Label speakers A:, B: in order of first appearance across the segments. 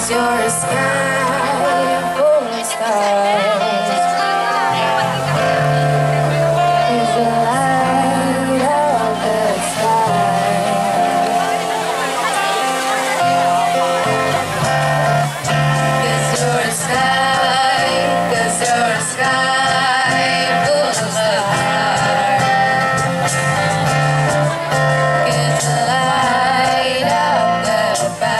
A: you're a sky full of stars. 'Cause you light up the sky. 'Cause you're a sky, 'cause you're a sky full of stars. 'Cause you light up the sky.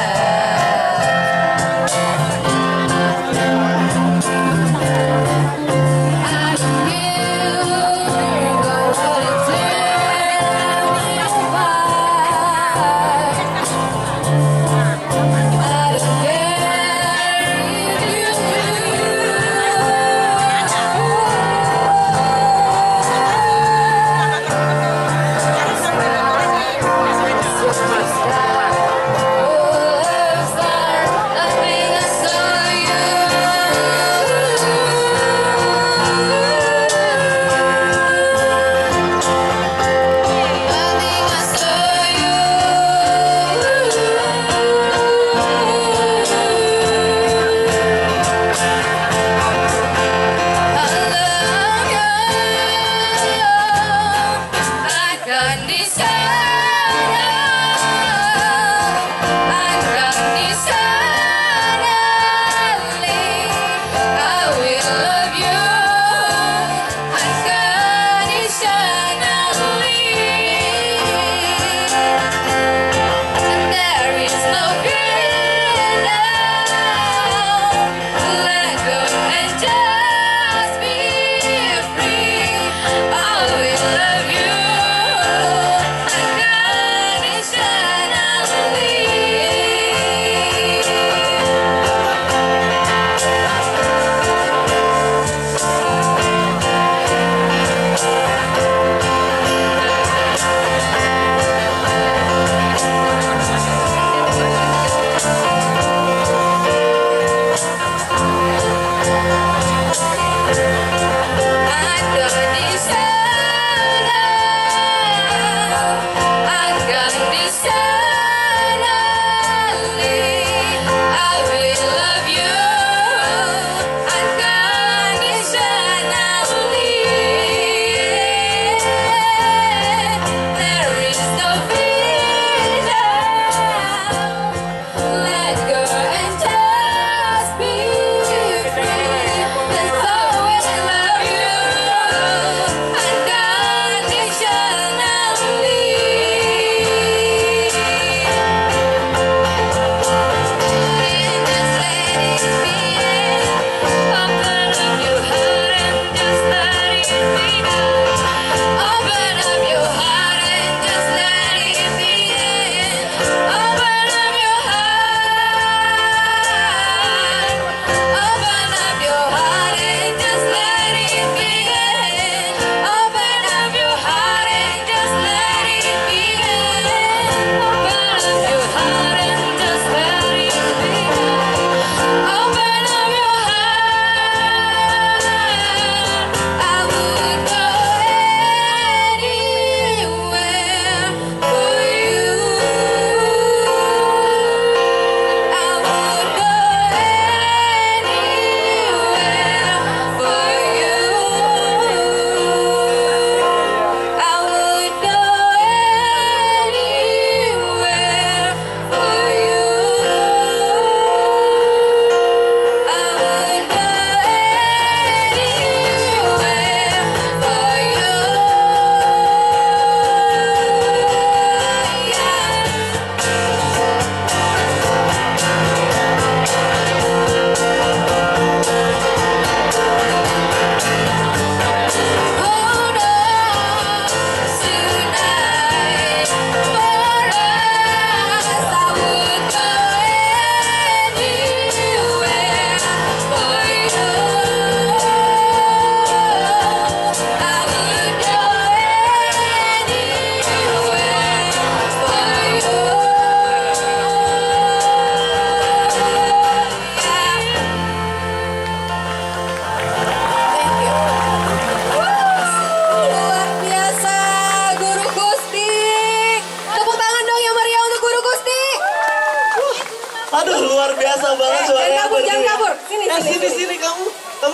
B: luar biasa banget suaranya.
C: Jangan kabur.
B: Sini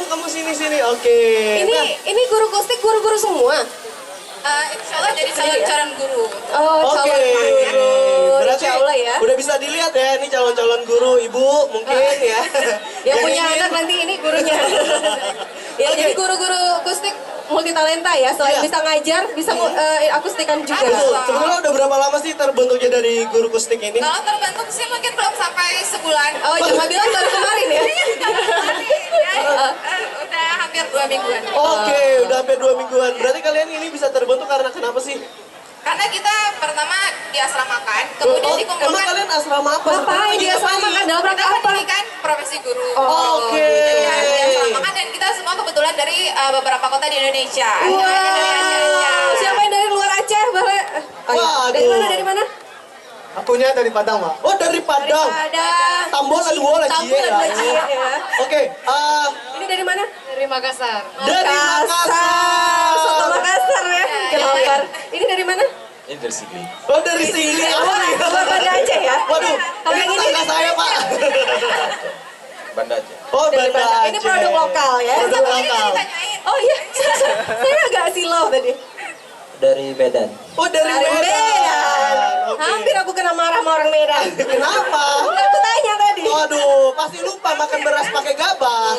B: kamu sini. Oke.
C: Ini guru kostik guru-guru semua.
A: Insya Allah jadi calon guru.
C: Oh,
B: Oke.
C: calon guru.
B: Berarti
C: Insya Allah ya.
B: udah bisa dilihat ya, ini calon-calon guru ibu mungkin ya.
C: Yang punya anak nanti ini gurunya. Ya,
B: Oke.
C: jadi guru-guru akustik multi talenta ya. Selain
B: Iya.
C: bisa ngajar, bisa akustikan juga.
B: Betul. Sebetulnya udah berapa lama sih terbentuknya dari guru kustik ini?
A: Kalau terbentuk sih mungkin belum sampai sebulan.
C: Oh, cuma bilang baru kemarin ya.
A: Udah hampir 2 mingguan.
B: Oke, udah hampir 2 mingguan. Berarti kalian ini bisa terbentuk karena kenapa sih?
A: Karena kita pertama diasramakan, kemudian
B: Emang
A: dikumpulkan.
B: kalian asrama apa?
C: Ngapain dia sama kan dalam rangka
A: Kita
C: apa?
A: pendidikan profesi guru.
B: Oke.
A: Jadi diasramakan dan kita semua kebetulan dari beberapa kota di Indonesia. Ada dari Aceh.
C: Wow, siapa yang dari luar Aceh? Dari
B: Waduh.
C: mana? Dari mana?
D: Akunya dari Padang, Pak.
B: Oh, dari Padang.
C: Padang.
B: Tambol ada dua lagi
C: Tambol ada
B: ya.
C: dua ya.
B: Oke,
C: Ini dari mana?
A: Dari Makassar.
B: dari Makassar.
C: Soto Makassar ya. Kelakar. Ini dari mana?
E: Ini dari Sigli.
B: Oh, dari sini.
C: Luar Banda Aceh ya.
B: Waduh,
C: Kalau
B: ini
C: yang ini
B: tetangga saya, Pak.
E: Banda aja.
B: Oh,
C: dari
B: Banda
C: Banda.
B: Aceh.
C: Ini produk lokal ya.
B: Produk lokal.
C: Oh iya, saya agak silau tadi.
E: Dari Medan.
B: Oh, dari Medan. Oke.
C: Hampir aku kena marah sama orang Medan.
B: Kenapa?
C: Aku tanya tadi.
B: Waduh, pasti lupa makan beras pakai gabah.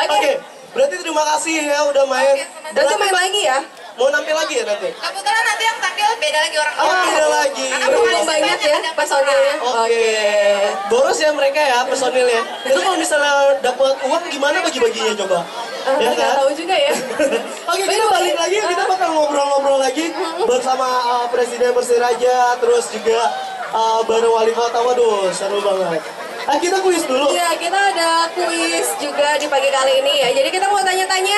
B: Oke, berarti terima kasih ya udah main.
C: Nanti main lagi ya.
B: Mau nampil lagi ya nanti?
A: Kebetulan nanti yang tampil beda lagi orang
B: Oh, beda lagi.
A: Karena
C: Berhubung
A: bukan
C: banyak ya
A: ada
C: personilnya.
B: Oke. Boros ya mereka ya personilnya. Itu kalau misalnya dapat uang gimana bagi-baginya coba? Ya
C: Nggak
B: kan?
C: tahu juga ya.
B: Oke, kita balik lagi, kita bakal ngobrol-ngobrol lagi bersama Presiden Persiraja, terus juga bareng wali kota. Waduh, seru banget. Kita kuis dulu.
C: Iya, kita ada kuis juga di pagi kali ini ya. Jadi kita mau tanya-tanya